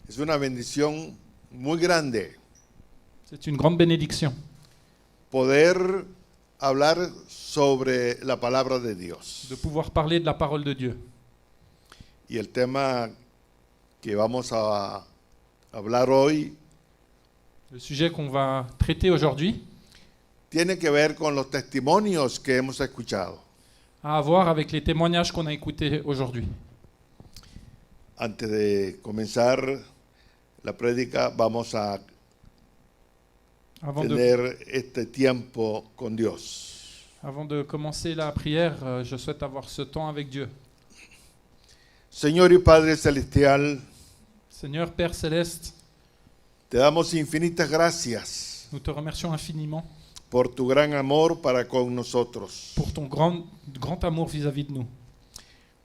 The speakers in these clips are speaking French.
Es una bendición muy grande C'est une grande bénédiction poder hablar sobre la palabra de Dios. de pouvoir parler de la parole de Dieu. Y el tema que vamos a hablar hoy Le sujet qu'on va traiter aujourd'hui tiene que ver con los testimonios que hemos escuchado. a à voir avec les témoignages qu'on a écoutés aujourd'hui. Antes de comenzar la prédica, vamos a Avant de, tener este tiempo con Dios. avant de commencer la prière, je souhaite avoir ce temps avec Dieu. Señor y Padre Celestial, Seigneur Père Céleste, te damos infinitas gracias nous te remercions infiniment por tu gran amor para con nosotros. pour ton grand amour vis-à-vis de nous.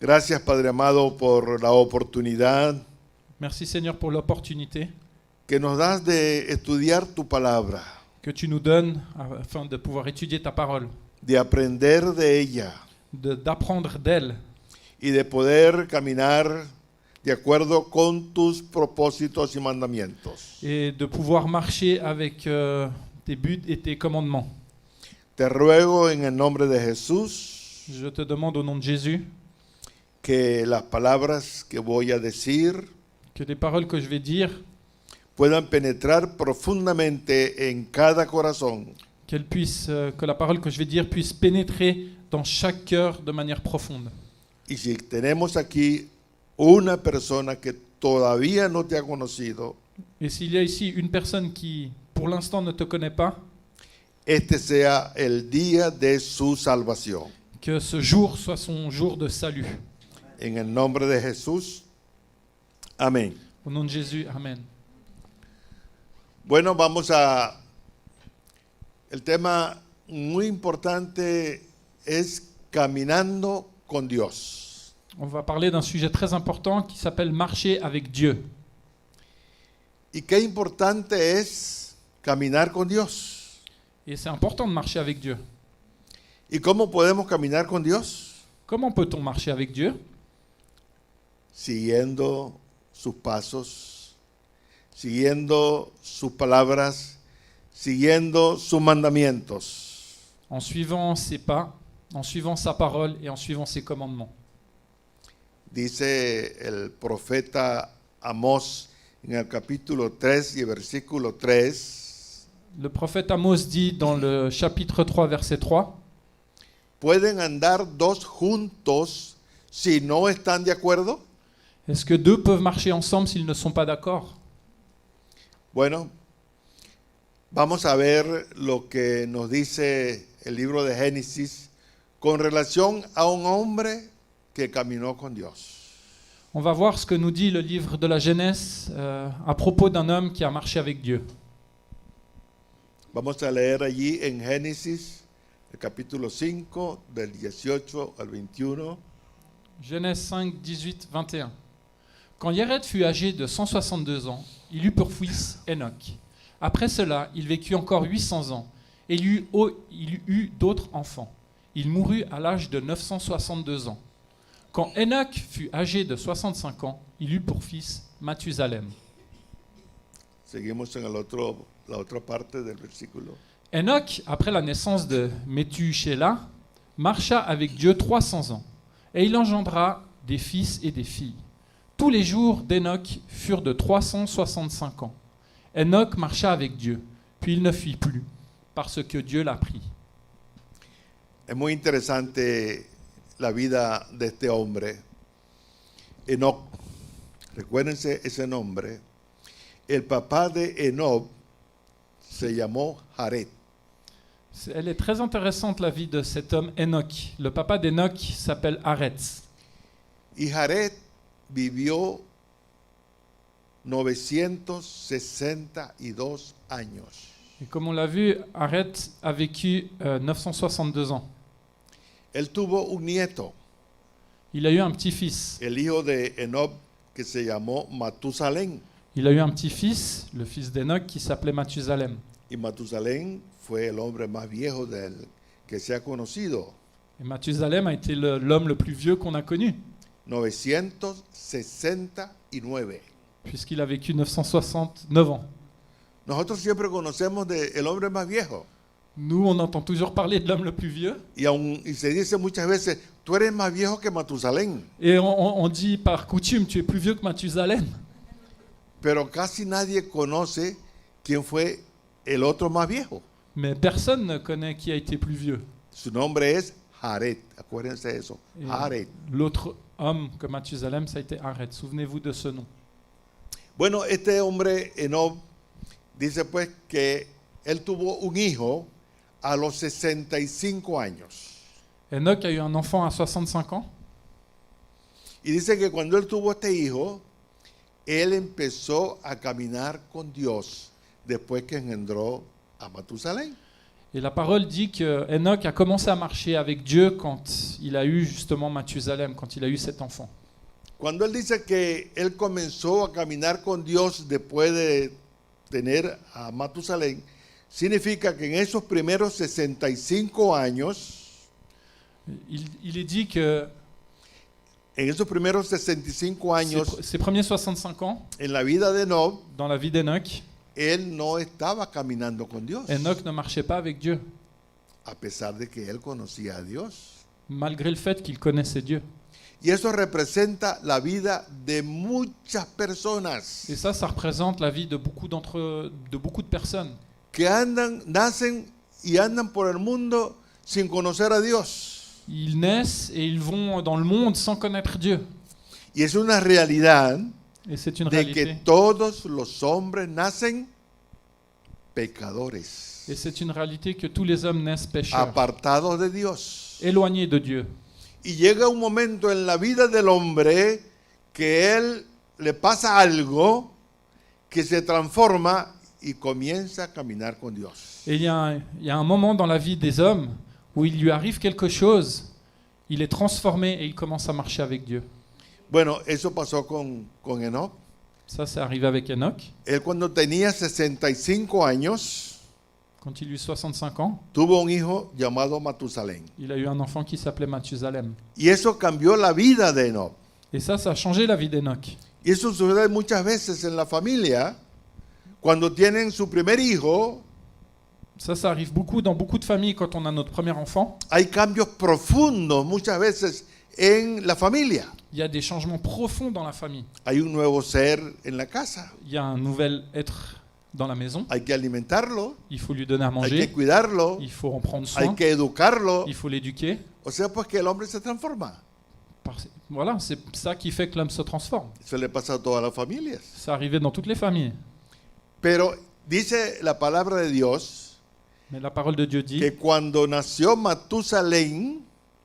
Gracias, Padre amado, por la oportunidad Merci Seigneur pour l'opportunité que nos das de estudiar tu palabra, que tu nous donnes afin de pouvoir étudier ta parole, de aprender de ella d'apprendre d'elle y de poder caminar de acuerdo con tus propósitos y mandamientos. et de pouvoir marcher avec tes buts et tes commandements. Te ruego en el nombre de Jesús Je te demande au nom de Jésus que las palabras que voy a decir que les paroles que je vais dire, puedan penetrar profundamente en cada corazón que la parole que je vais dire puisse pénétrer dans chaque cœur de manière profonde. y si tenemos aquí una persona que todavía no te ha conocido, Et s'il y a ici une personne qui, pour l'instant, ne te connaît pas, este sea el día de su salvación. que ce jour soit son jour de salut. En el nombre de Jesús, amén. Au nom de Jésus, Amen. Bueno, el tema muy importante es caminando con Dios. On va parler d'un sujet très important qui s'appelle marcher avec Dieu. Y qué importante es caminar con Dios. Et c'est important de marcher avec Dieu. ¿Y cómo podemos caminar con Dios? Comment peut-on marcher avec Dieu? Siguiendo sus pasos, siguiendo sus palabras, siguiendo sus mandamientos. En suivant ses pas, en suivant sa parole et en suivant ses commandements. Dice el profeta Amós en el capítulo 3 y el versículo 3, Le prophète Amos dit dans le chapitre 3, verset 3, ¿pueden andar dos juntos si no están de acuerdo? est-ce que deux peuvent marcher ensemble s'ils ne sont pas d'accord? Bueno, vamos a ver lo que nos dice el libro de Génesis con relación a un hombre que caminó con Dios. On va voir ce que nous dit le livre de la Genèse à propos d'un homme qui a marché avec Dieu. Vamos a leer allí en Génesis, el capítulo 5, del 18 al 21. Genèse 5, 18, 21. Quand Yared fut âgé de 162 ans, il eut pour fils Enoch. Après cela, il vécut encore 800 ans, et il eut d'autres enfants. Il mourut à l'âge de 962 ans. Quand Enoch fut âgé de 65 ans, il eut pour fils Mathusalem. Seguimos en la otra parte del versículo. Enoch, après la naissance de Méthushélah, marcha avec Dieu 300 ans, et il engendra des fils et des filles. Tous les jours d'Enoch furent de 365 ans. Enoch marcha avec Dieu, puis il ne fit plus, parce que Dieu l'a pris. Es muy interesante la vida de este hombre, Enoc. Recuérdense ese nombre. El papá de Enoc se llamó Jared. Elle est très intéressante, la vie de cet homme Enoch. Le papa d'Enoch s'appelle Aretz. Y Jared vivió 962 años. Et comme on l'a vu, Aretz a vécu 962 ans. Él tuvo un nieto, Il a eu un petit-fils. el hijo de Enoc, que se llamó Matusalén. Il a eu un petit-fils, le fils d'Enoch, qui s'appelait Mathusalem. Y Matusalén fue el hombre más viejo que se ha conocido. Et Mathusalem a été l'homme le plus vieux qu'on a connu. 969. puisqu'il a vécu 969 ans. Nosotros siempre conocemos del hombre más viejo. Nous, on entend toujours parler de l'homme le plus vieux. Y se dice muchas veces, tú eres más viejo que Matusalén. Et on dit par coutume, tu es plus vieux que Mathusalem. Pero casi nadie conoce quién fue el otro más viejo. Mais personne ne connaît qui a été plus vieux. Su nombre es Jared. Acuérdense de eso. Et Jared. l'autre homme que Mathusalem, ça a été Areth. Souvenez-vous de ce nom. Bueno, este hombre, Enob, dice pues que él tuvo un hijo a los 65 años. Enoch a eu un enfant à 65 ans. Y dice que cuando él tuvo este hijo, él empezó a caminar con Dios después que engendró a Matusalén. Et la parole dit que Enoch a commencé à marcher avec Dieu quand il a eu justement Mathusalem, quand il a eu cet enfant. Cuando él dice que él comenzó a caminar con Dios después de tener a Matusalén, significa que en esos primeros 65 años, Il est dit que en esos primeros 65 años ses premiers 65 ans, en la vida de Enob, dans la vie d'Enoch, él no estaba caminando con Dios, Enoch ne marchait pas avec Dieu, a pesar de que él conocía a Dios. malgré le fait qu'il connaissait Dieu. Y eso representa la vida de muchas personas Et ça représente la vie de beaucoup de personnes que nacen y andan por el mundo sin conocer a Dios. Ils naissent et ils vont dans le monde sans connaître Dieu. Y es una realidad Et c'est une de réalité. que todos los hombres nacen pecadores, Et c'est une réalité que tous les hommes naissent pécheurs, apartados de Dios. éloignés de Dieu. Y llega un momento en la vida del hombre que él le pasa algo que se transforma y comienza a caminar con Dios. Et il y a un moment dans la vie des hommes où il lui arrive quelque chose, il est transformé et il commence à marcher avec Dieu. Bueno, eso pasó con Enoc. Ça, c'est arrivé avec Enoch. Él cuando tenía 65 años, Quand il eut 65 ans, tuvo un hijo llamado Matusalén. il a eu un enfant qui s'appelait Mathusalem. Y eso cambió la vida de Enoc. Et ça a changé la vie d'Enoch. Y eso sucede muchas veces en la familia. Cuando tienen su primer hijo, Ça arrive beaucoup dans beaucoup de familles quand on a notre premier enfant. hay cambios profundos muchas veces en la familia. Il y a des changements profonds dans la famille. Hay un nuevo ser en la casa. Il y a un nouvel être dans la maison. Hay que alimentarlo, Il faut lui donner à hay que manger. cuidarlo, Il faut en prendre hay soin. que educarlo. Il faut l'éduquer. O sea, pues que el hombre se transforma. Voilà, c'est ça qui fait que l'homme se transforme. Eso le pasa a todas las familias. Ça arrivait dans toutes les familles. Pero dice la palabra de Dios Mais la parole de Dieu dit, que cuando nació Matusalén,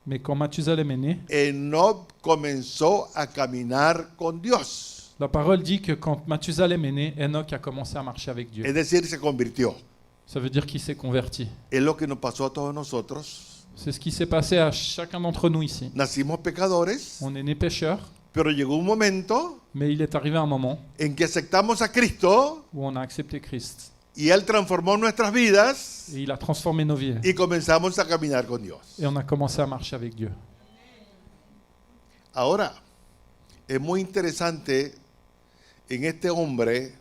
mais quand Mathusalem est né, Enoc comenzó a caminar con Dios. la parole dit que quand Mathusalem est né, Enoch a commencé à marcher avec Dieu. Es decir, se convirtió. Ça veut dire qu'il s'est converti. Es lo que nos pasó a todos nosotros. C'est ce qui s'est passé à chacun d'entre nous ici. Nacimos pecadores, On est né pécheurs, pero llegó un momento mais il est arrivé un moment en que aceptamos a Cristo où on a accepté Christ. y Él transformó nuestras vidas Et il a transformé nos vies. y comenzamos a caminar con Dios. Et on a commencé à marcher avec Dieu. Ahora, es muy interesante en este hombre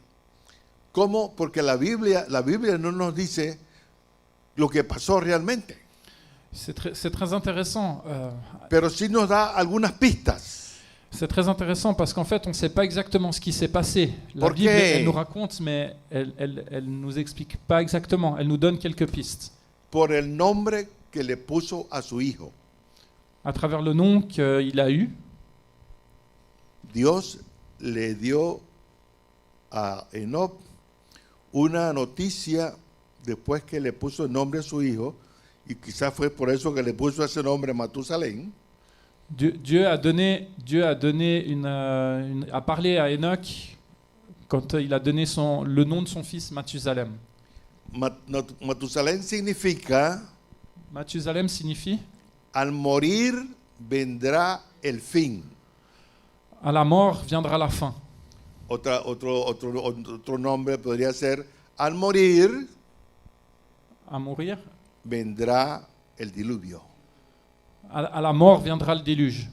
cómo, porque la Biblia no nos dice lo que pasó realmente, C'est très intéressant. pero sí nos da algunas pistas. C'est très intéressant parce qu'en fait, on ne sait pas exactement ce qui s'est passé. La ¿Por Bible, qué? elle nous raconte, mais elle nous explique pas exactement. Elle nous donne quelques pistes Por el nombre que le puso a su hijo. à travers le nom qu'il a eu. Dios le dio a Enoc una noticia después que le puso el nombre a su hijo, y quizás fue por eso que le puso ese nombre Matusalén. Dieu a parlé à Enoch quand il a donné le nom de son fils Mathusalem. Matusalén significa Mathusalem signifie al morir vendrá el fin. à la mort viendra la fin. Otro nombre podría ser al morir À mourir, vendrá el diluvio. à la mort viendra le déluge.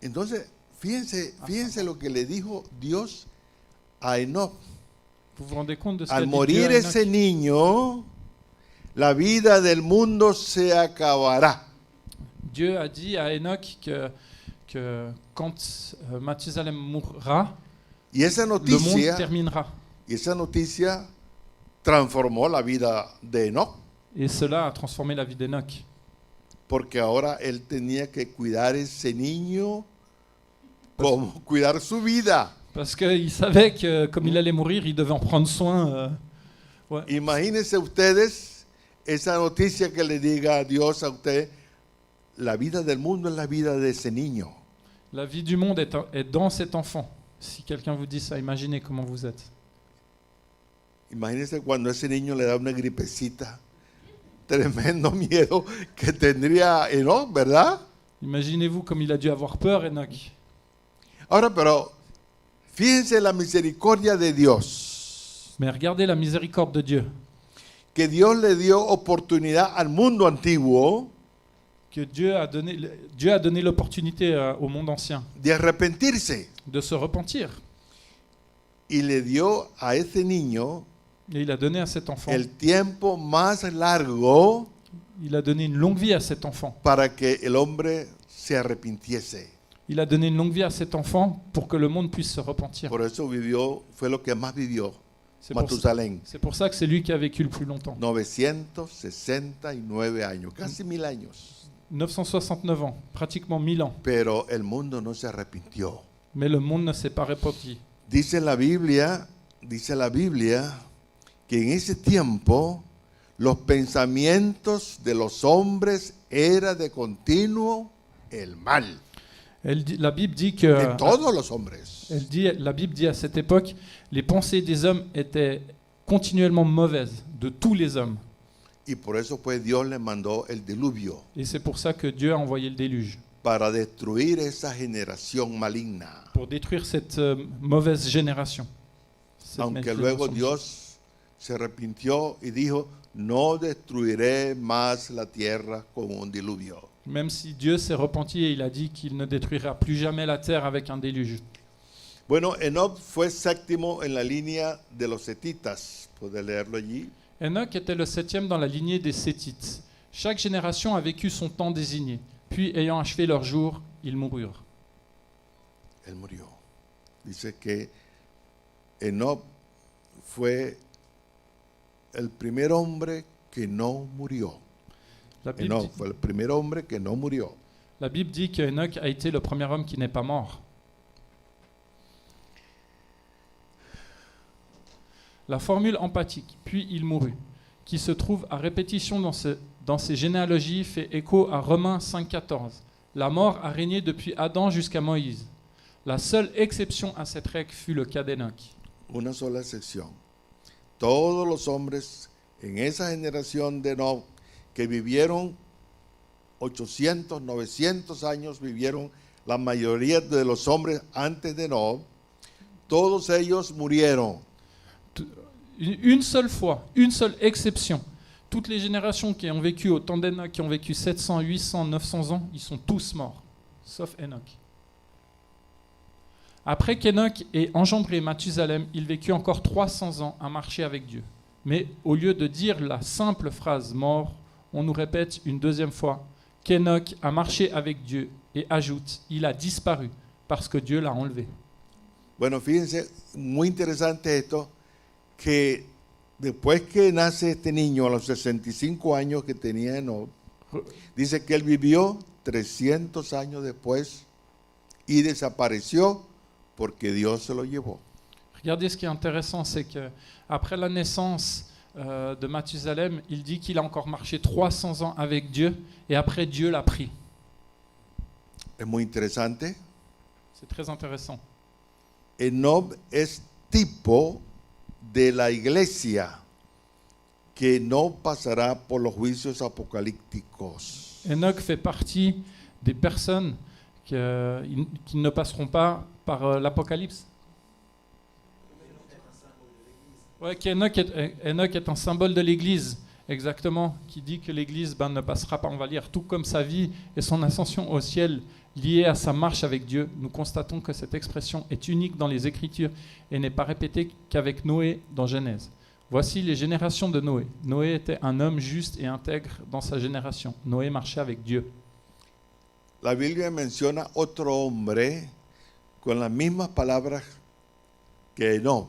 Entonces, fíjense lo que le dijo Dios a Enoch. Vous vous rendez compte de ce qu'a Al dit Dieu morir à Enoch? ese niño, la vida del mundo se acabará. Dieu a dit à Enoch que quand Mathusalem mourra, Y esa le monde noticia, terminera. transformó la vida de Enoch, Et cela a transformé la vie d'Enoch. porque ahora él tenía que cuidar ese niño como cuidar su vida. Parce qu'il savait que comme il allait mourir, il devait en prendre soin. Ouais. Imagínense ustedes esa noticia que le diga Dios a usted, la vida del mundo es la vida de ese niño. La vie du monde est dans cet enfant. Si quelqu'un vous dit ça, imaginez comment vous êtes. Imagínense cuando ese niño le da una gripecita, tremendo miedo que tendría Enoch, ¿verdad? Imaginez-vous comme il a dû avoir peur, Enoch. Ahora, pero fíjense la misericordia de Dios, Mais regardez la miséricorde de Dieu. que Dios le dio oportunidad al mundo antiguo Que Dieu a donné l'opportunité au monde ancien de arrepentirse de se repentir. y le dio a ese niño Et il a donné à cet enfant, el tiempo más largo il a donné une longue vie à cet enfant. para que el hombre se arrepintiese. Il a donné une longue vie à cet enfant pour que le monde puisse se repentir. Por eso fue lo que más vivió C'est pour, Matusalén. c'est pour ça que c'est lui qui a vécu le plus longtemps. 969 años, casi 1000 años. 969 ans, pratiquement 1000 ans. Pero el mundo no se arrepintió. Mais le monde ne s'est pas repenti. Dice la Biblia que en ese tiempo los pensamientos de los hombres era de continuo el mal. La Bible dit De que todos los hombres. la Bible dit à cette époque, les pensées des hommes étaient continuellement mauvaises, de tous les hommes. Y por eso pues Dios le mandó el diluvio Et c'est pour ça que Dieu a envoyé le déluge, para destruir esa generación maligna. pour détruire cette mauvaise génération. Cette Aunque mauvaise luego génération. Dios se arrepintió y dijo, no destruiré más la tierra con un diluvio. Même si Dieu s'est repenti et il a dit qu'il ne détruira plus jamais la terre avec un déluge. Bueno, Enoch fue séptimo en la línea de los setitas. ¿Puede leerlo allí? Enoch était le septième dans la lignée des Sétites. Chaque génération a vécu son temps désigné. Puis, ayant achevé leur jour, ils moururent. Él murió. Dice que Enoch fue el primer hombre que no murió. La Bible, Enoch dit, fue el primer hombre que no murió. la Bible dit que Enoch a été le premier homme qui n'est pas mort. La formule emphatique, puis il mourut, qui se trouve à répétition dans ces généalogies, fait écho à Romains 5,14. La mort a régné depuis Adam jusqu'à Moïse. La seule exception à cette règle fut le cas d'Enoch. Una sola excepción. Todos los hombres en esa generación de Enoch que vivieron 800, 900 años, vivieron la mayoría de los hombres antes de Enoch, todos ellos murieron. Une seule fois, une seule exception. Toutes les générations qui ont vécu au temps d'Enoch, qui ont vécu 700, 800, 900 ans, ils sont tous morts, sauf Enoch. Après qu'Enoch ait engendré Mathusalem, il vécut encore 300 ans à marcher avec Dieu. Mais au lieu de dire la simple phrase mort, on nous répète une deuxième fois qu'Enoch a marché avec Dieu et ajoute, il a disparu parce que Dieu l'a enlevé. Bueno, fíjense, muy interesante esto, que después que nace este niño a los 65 años que tenía Enoch, dice que él vivió 300 años después y desapareció porque Dios se lo llevó. Regardez ce qui est intéressant, c'est qu'après la naissance de Mathusalem, il dit qu'il a encore marché 300 ans avec Dieu et après Dieu l'a pris. Es muy interesante. C'est très intéressant. Enoch es tipo de la iglesia que no pasará por los juicios apocalípticos. Enoch fait partie des personnes qui ne passeront pas par l'Apocalypse. Ouais, qu'Enoch est un symbole de l'Église, exactement, qui dit que l'Église ne passera pas, on va lire, tout comme sa vie et son ascension au ciel liée à sa marche avec Dieu, nous constatons que cette expression est unique dans les Écritures et n'est pas répétée qu'avec Noé dans Genèse. Voici les générations de Noé. Noé était un homme juste et intègre dans sa génération. Noé marchait avec Dieu. La Biblia menciona otro hombre con las mismas palabras que Enoc.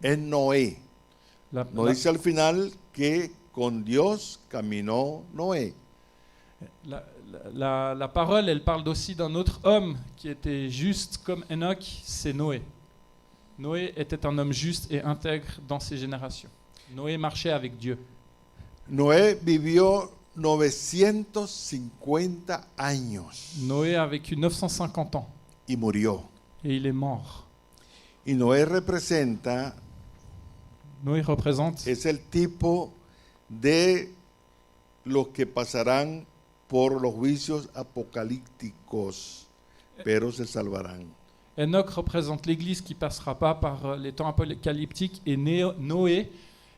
Es Noé. La, Nos dice al final que con Dios caminó Noé. la parole, elle parle aussi d'un autre homme qui était juste comme Enoch, c'est Noé. Noé était un homme juste et intègre dans ses générations. Noé marchait avec Dieu. Noé vivió 950 años Noé a vécu 950 ans y murió. et il est mort. Y Noé representa, Noé représente, es el tipo de los que pasarán por los juicios apocalípticos, pero se salvarán. Enoch représente l'Église qui passera pas par les temps apocalyptiques et Noé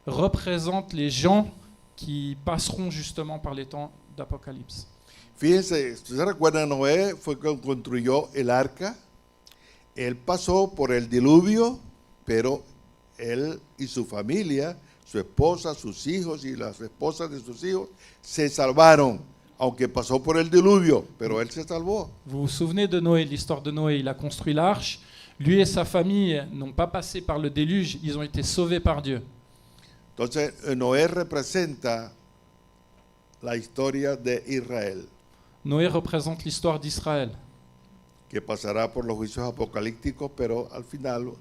représente les gens qui passeront justement par les temps d'Apocalypse. Fíjense, ¿se recuerdan? Noé fue quien construyó el arca. Él pasó por el diluvio, pero él y su familia, su esposa, sus hijos y las esposas de sus hijos, se salvaron, aunque pasó por el diluvio, pero él se salvó. Vous vous souvenez de Noé, l'histoire de Noé, il a construit l'arche. Lui et sa famille n'ont pas passé par le déluge, ils ont été sauvés par Dieu. Entonces, Noé representa la historia de Israel, Noé représente l'histoire d'Israël, que pasará por los juicios apocalípticos, pero al final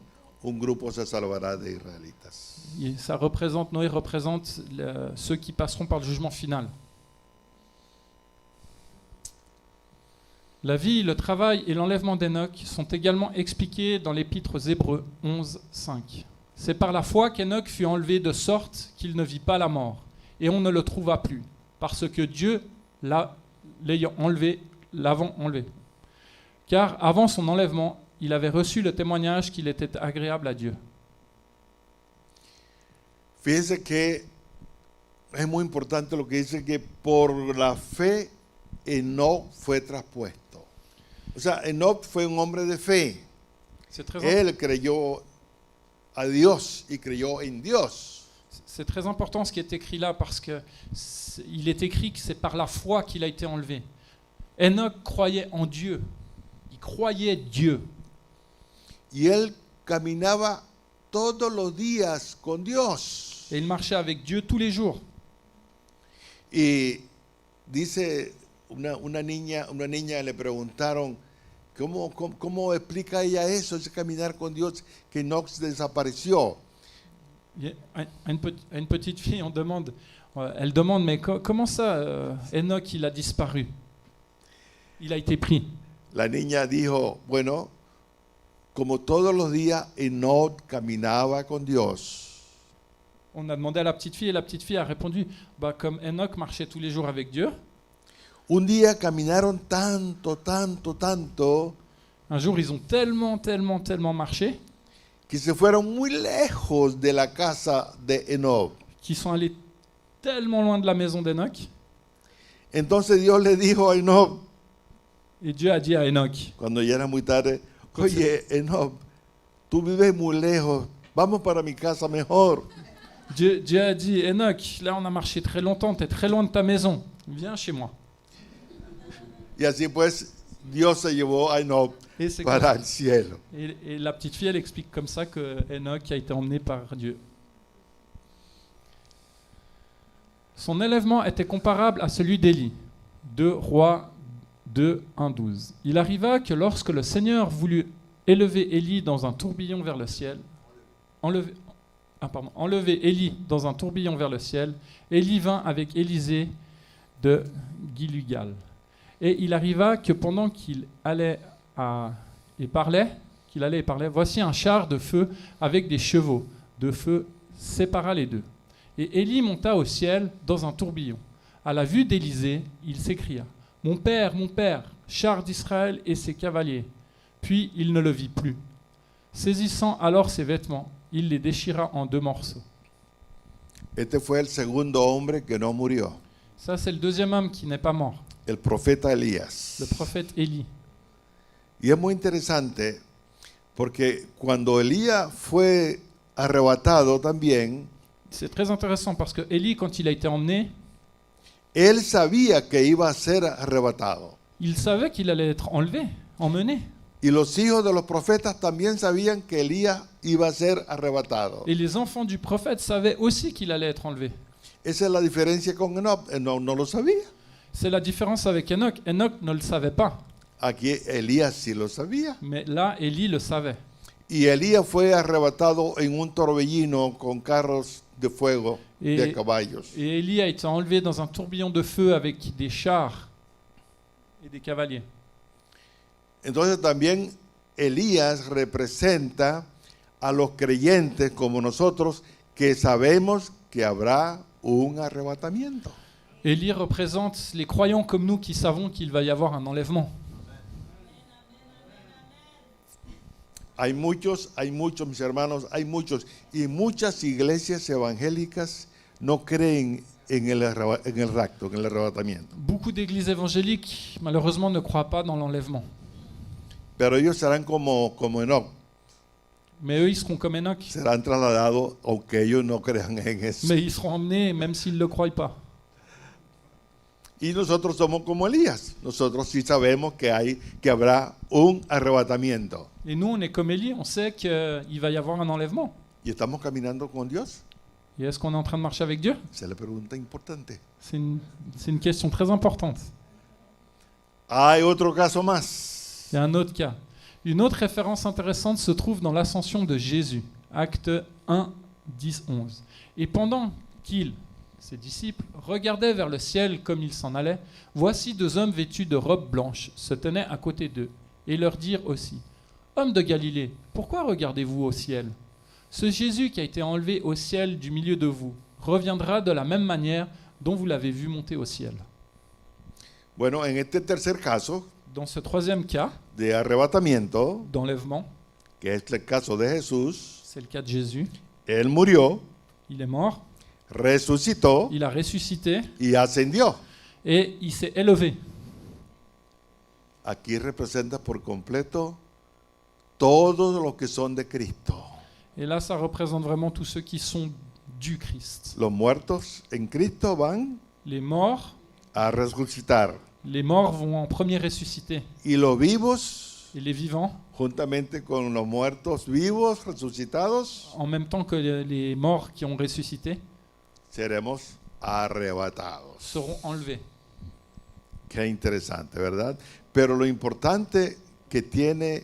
un grupo se salvará de israelitas. Et ça représente, Noé représente ceux qui passeront par le jugement final. La vie, le travail et l'enlèvement d'Enoch sont également expliqués dans l'épître aux Hébreux 11, 5. C'est par la foi qu'Enoch fut enlevé de sorte qu'il ne vit pas la mort, et on ne le trouva plus, parce que Dieu l'ayant enlevé, l'avant enlevé. Car avant son enlèvement, il avait reçu le témoignage qu'il était agréable à Dieu. Fíjense que es muy importante lo que dice que por la fe Enoc fue traspuesto. O sea, Enoc fue un hombre de fe. C'est très, Él creyó a Dios y creyó en Dios. c'est très important ce qui est écrit là parce que il est écrit que c'est par la foi qu'il a été enlevé. Enoch croyait en Dieu. Il croyait Dieu. Y él caminaba todos los días con Dios. Et il marchait avec Dieu tous les jours. Y dice una niña le preguntaron, ¿cómo explica ella eso, ese caminar con Dios, que Enoc desapareció? À une petite fille, elle demande, mais comment ça, Enoch, il a disparu? Il a été pris. La niña dijo, bueno, como todos los días Enoc caminaba con Dios. On a demandé à la petite fille et la petite fille a répondu, comme Enoch marchait tous les jours avec Dieu. Un día caminaron tanto, Un jour, ils ont tellement marché que se fueron muy lejos de la casa de Enoc. qu'ils sont allés tellement loin de la maison d'Enoch. Entonces Dios le dijo a Enoc, Et Dieu a dit à Enoch, cuando ya era muy tarde, oye, Enoc, tú vives muy lejos, vamos para mi casa mejor. Dieu a dit, Enoch, là on a marché très longtemps, tu es très loin de ta maison, viens chez moi. Y así pues Dios se llevó a Enoc Et, c'est para comme el cielo. ça. Et la petite fille, elle explique comme ça que Enoch a été emmené par Dieu. Son élèvement était comparable à celui d'Élie. 2 Rois 2, 1, 12. Il arriva que lorsque le Seigneur voulut élever Élie dans un tourbillon vers le ciel, enlever Élie dans un tourbillon vers le ciel, Élie vint avec Élisée de Gilgal. Et il arriva que pendant qu'il allait et parlait, voici un char de feu avec des chevaux de feu sépara les deux. Et Élie monta au ciel dans un tourbillon. À la vue d'Élisée, il s'écria, mon père, char d'Israël et ses cavaliers. Puis il ne le vit plus. Saisissant alors ses vêtements, il les déchira en 2 morceaux. Este fue el segundo hombre que no murió. Ça, c'est le deuxième homme qui n'est pas mort. el profeta Elías. le prophète Élie. Y es muy interesante porque cuando Elías fue arrebatado también, C'est très intéressant parce que Élie, quand il a été emmené, él sabía que iba a ser arrebatado. il savait qu'il allait être enlevé, emmené. Y los hijos de los profetas también sabían que Elías iba a ser arrebatado. Et les enfants du prophète savaient aussi qu'il allait être enlevé. Esa es la diferencia con Enoch. Enoch no lo sabía. C'est la différence avec Enoch. Enoch ne le savait pas, Aquí Elías sí lo sabía. mais là, Élie le savait. Y Elías fue arrebatado en un torbellino con carros de fuego de caballos. Et Élie a été enlevé dans un tourbillon de feu avec des chars et des cavaliers. Entonces también Elías representa a los creyentes como nosotros que sabemos que habrá un arrebatamiento. Élie représente les croyants comme nous qui savons qu'il va y avoir un enlèvement. Hay muchos, mis hermanos, hay muchos. Y muchas iglesias evangélicas no creen en el rapto, en el arrebatamiento. Beaucoup d'églises évangéliques, malheureusement, ne croient pas dans l'enlèvement. Pero ellos serán como Enoch, Mais eux, ils seront comme Enoch. serán trasladados aunque ellos no crean en eso. Mais ils seront emmenés même s'ils ne le croient pas. Y nosotros somos como Elías. Nosotros sí sabemos que habrá un arrebatamiento. Et nous, on est comme Élie, on sait qu'il va y avoir un enlèvement. Y estamos caminando con Dios. Et est-ce qu'on est en train de marcher avec Dieu? Esa es la pregunta importante. C'est une question très importante. Hay otro caso más. Il y a un autre cas. Une autre référence intéressante se trouve dans l'ascension de Jésus, Acte 1, 10, 11. Et pendant qu'il, ses disciples, regardaient vers le ciel comme ils s'en allaient, voici deux hommes vêtus de robes blanches se tenaient à côté d'eux et leur dirent aussi: Hommes de Galilée, pourquoi regardez-vous au ciel? Ce Jésus qui a été enlevé au ciel du milieu de vous reviendra de la même manière dont vous l'avez vu monter au ciel. Bueno, en este tercer caso Dans ce troisième cas de arrebatamiento, d'enlèvement, que es el caso de Jesús, c'est le cas de Jésus. él murió, Il est mort, resucitó il a ressuscité y ascendió. et il s'est élevé. Aquí representa por completo todos los que son de Cristo. Et là, ça représente vraiment tous ceux qui sont du Christ. Los muertos en Cristo van Les morts vont en premier ressusciter. y los vivos, Et les vivants, juntamente con los muertos vivos resucitados, en même temps que les morts qui ont ressuscité, seremos arrebatados. seront enlevés. Qué interesante, ¿verdad? Pero lo importante que tiene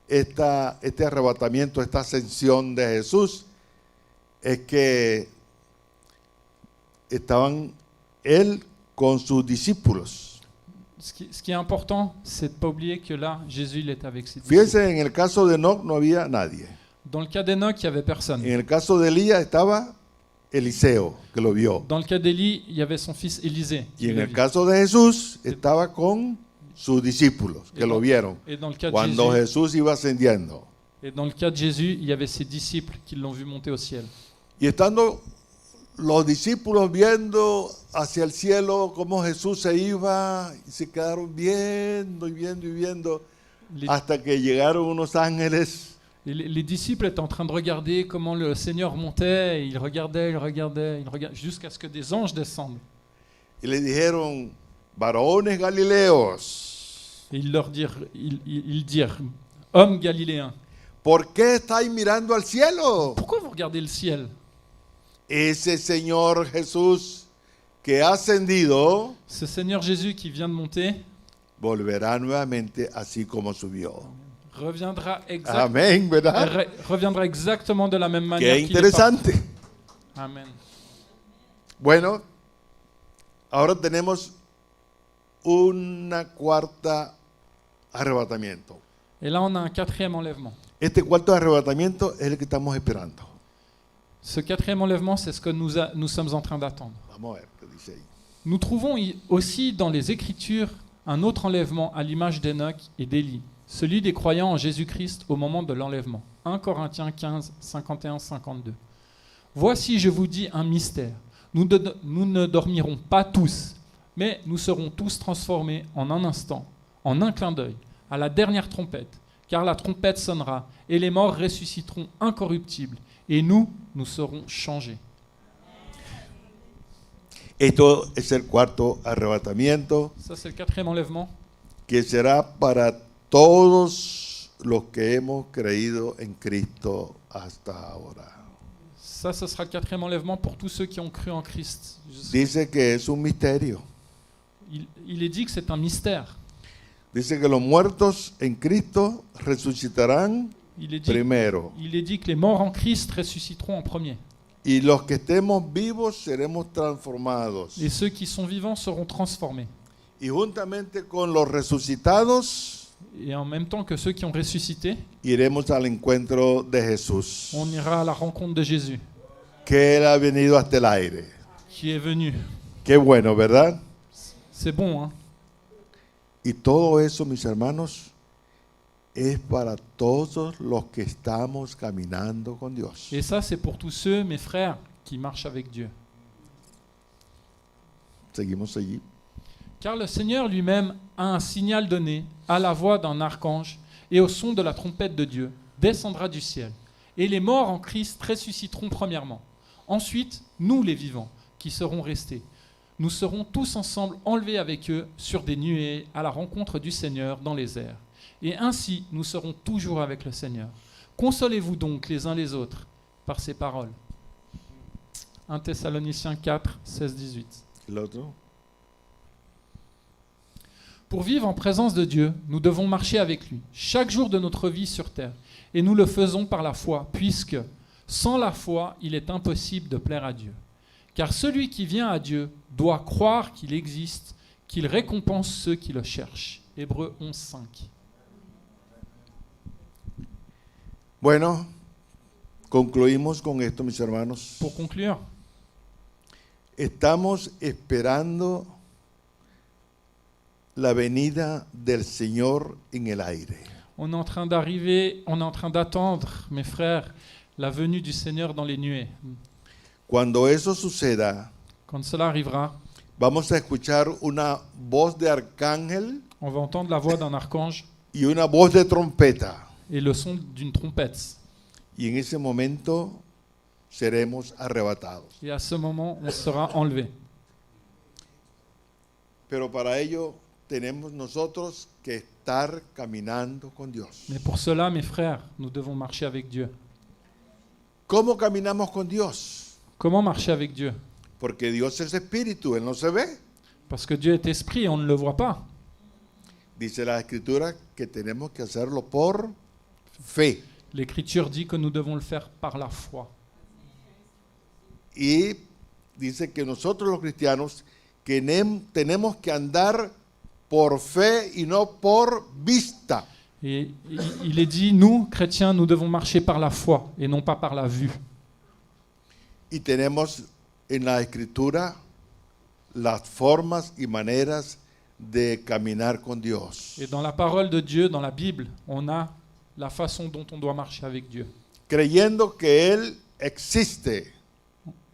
este arrebatamiento, esta ascensión de Jesús, es que estaban él con sus discípulos. Ce qui est important, c'est de ne pas oublier que là, Jésus il est avec ses disciples. Fíjense, en el caso de Enoch no había nadie. Dans le cas d'Enoch, il n'y avait personne. En el caso de Elías estaba Eliseo, que lo vio. Dans le cas d'Élie, il y avait son fils Élisée. qui Y en l'a el vu. caso de Jesús estaba con sus discípulos, que lo vieron. Et dans le cas de Cuando Jésus, Jesús iba ascendiendo. et dans le cas de Jésus, il y avait ses disciples qui l'ont vu monter au ciel. Y estando los discípulos viendo hacia el cielo cómo Jesús se iba, y se quedaron viendo y viendo y viendo, Les, hasta que llegaron unos ángeles et les disciples étaient en train de regarder comment le Seigneur montait, et ils regardaient, jusqu'à ce que des anges descendent. y le dijeron: varones galileos, Et ils dirent, hommes galiléens, ¿por qué estáis mirando al cielo? pourquoi vous regardez le ciel? Ese Señor Jesús que ha ascendido Ce Seigneur Jésus qui vient de monter volverá nuevamente así como subió. reviendra, Amén, ¿verdad? reviendra exactement de la même Qué manière qu'il est parti. interesante. Amen. Bueno, ahora tenemos una cuarta arrebatamiento. Et là, on a un quatrième enlèvement. Este cuarto arrebatamiento es el que estamos esperando. Ce quatrième enlèvement, c'est ce que nous sommes en train d'attendre. Vamos a ver qué dice ahí. Nous trouvons aussi dans les Écritures un autre enlèvement à l'image d'Enoch et d'Élie, celui des croyants en Jésus-Christ au moment de l'enlèvement. 1 Corinthiens 15, 51-52. Voici, je vous dis un mystère. Nous ne dormirons pas tous, Mais nous serons tous transformés en un instant, en un clin d'œil, à la dernière trompette, car la trompette sonnera, et les morts ressusciteront incorruptibles, et nous serons changés. Esto es el cuarto arrebatamiento, Ça, c'est le quatrième enlèvement, que será para todos los que hemos creído en Cristo hasta ahora. Ça, ce sera le quatrième enlèvement pour tous ceux qui ont cru en Christ. Dice que es un misterio. Il est dit que c'est un mystère. Dice que los muertos en Cristo resucitarán Il est dit, primero. il est dit que les morts en Christ ressusciteront en premier. Y los que estemos vivos seremos transformados. Et ceux qui sont vivants seront transformés. Y juntamente con los resucitados, Et en même temps que ceux qui ont ressuscité, iremos al encuentro de Jesús, on ira à la rencontre de Jésus, que Él ha venido hasta el aire. qui est venu. Qué bueno, ¿verdad? C'est bon, hein? Y todo eso, mis hermanos, es para todos los que estamos caminando con Dios. Et ça, c'est pour tous ceux, mes frères, qui marchent avec Dieu. Seguimos allí. Car le Seigneur lui-même a un signal donné à la voix d'un archange et au son de la trompette de Dieu, descendra du ciel. Et les morts en Christ ressusciteront premièrement. Ensuite, nous les vivants, qui serons restés, nous serons tous ensemble enlevés avec eux sur des nuées à la rencontre du Seigneur dans les airs. Et ainsi, nous serons toujours avec le Seigneur. Consolez-vous donc les uns les autres par ces paroles. 1 Thessaloniciens 4, 16-18. El otro. Pour vivre en présence de Dieu, nous devons marcher avec lui, chaque jour de notre vie sur terre. Et nous le faisons par la foi, puisque sans la foi, il est impossible de plaire à Dieu. Car celui qui vient à Dieu doit croire qu'il existe, qu'il récompense ceux qui le cherchent. Hébreux 11, 5. Bueno, concluimos con esto, mis hermanos. Pour conclure, Estamos esperando la venida del Señor en el aire. on est en train d'arriver, on est en train d'attendre, mes frères, la venue du Seigneur dans les nuées. Cuando eso suceda, Quand cela arrivera, vamos a escuchar una voz de arcángel on va entendre la voix d'un archange y una voz de trompeta. et le son d'une trompette. Y en ese momento seremos arrebatados. Et à ce moment, on sera enlevé. Pero para ello tenemos nosotros que estar caminando con Dios. Mais pour cela, mes frères, nous devons marcher avec Dieu. ¿Cómo caminamos con Dios? Comment marcher avec Dieu? Porque Dios es espíritu, Él no se ve. Parce que Dieu est esprit et on ne le voit pas. Dice la Escritura que tenemos que hacerlo por fe. L'Écriture dit que nous devons le faire par la foi. Y dice que nosotros los cristianos que tenemos que andar por fe y no por vista. Et il est dit, nous, chrétiens, nous devons marcher par la foi et non pas par la vue. Y tenemos en la Escritura las formas y maneras de caminar con Dios. Et dans la parole de Dieu, dans la Bible, on a la façon dont on doit marcher avec Dieu. Creyendo que Él existe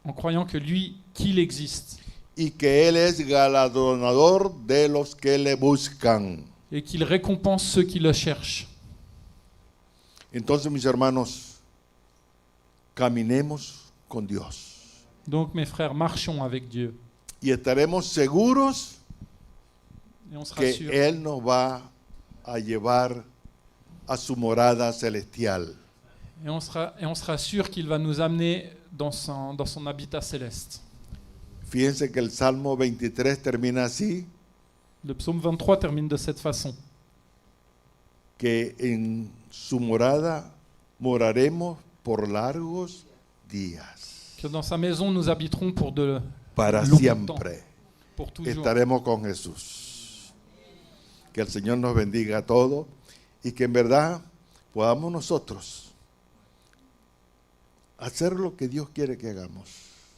En croyant que lui, qu'il existe y que Él es galardonador de los que le buscan. et qu'il récompense ceux qui le cherchent. Entonces, mis hermanos, caminemos con Dios Donc, mes frères, marchons avec Dieu. y estaremos seguros Et on sera que sûr. Él nos va a llevar a su morada celestial. Et on sera sûr qu'il va nous amener dans son habitat céleste. Fíjense que el Salmo 23 termina así, Le psaume 23 termine de cette façon. que en su morada moraremos por largos días. Que dans sa maison, nous habiterons pour de Para longtemps, siempre pour toujours. estaremos con Jesús. Que el Señor nos bendiga a todos y que en verdad podamos nosotros hacer lo que Dios quiere que hagamos.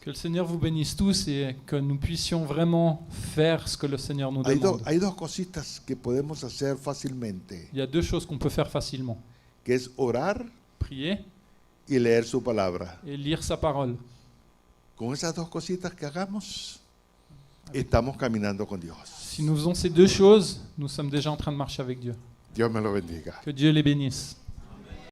Que le Seigneur vous bénisse tous et que nous puissions vraiment faire ce que le Seigneur nous demande. Hay dos cositas que podemos hacer fácilmente, Il y a deux choses qu'on peut faire facilement. que es orar Prier y leer su palabra. et lire sa parole. Con esas dos cositas que hagamos, estamos caminando con Dios. Si nous faisons ces deux choses, nous sommes déjà en train de marcher avec Dieu. Dios me lo bendiga. Que Dieu les bénisse.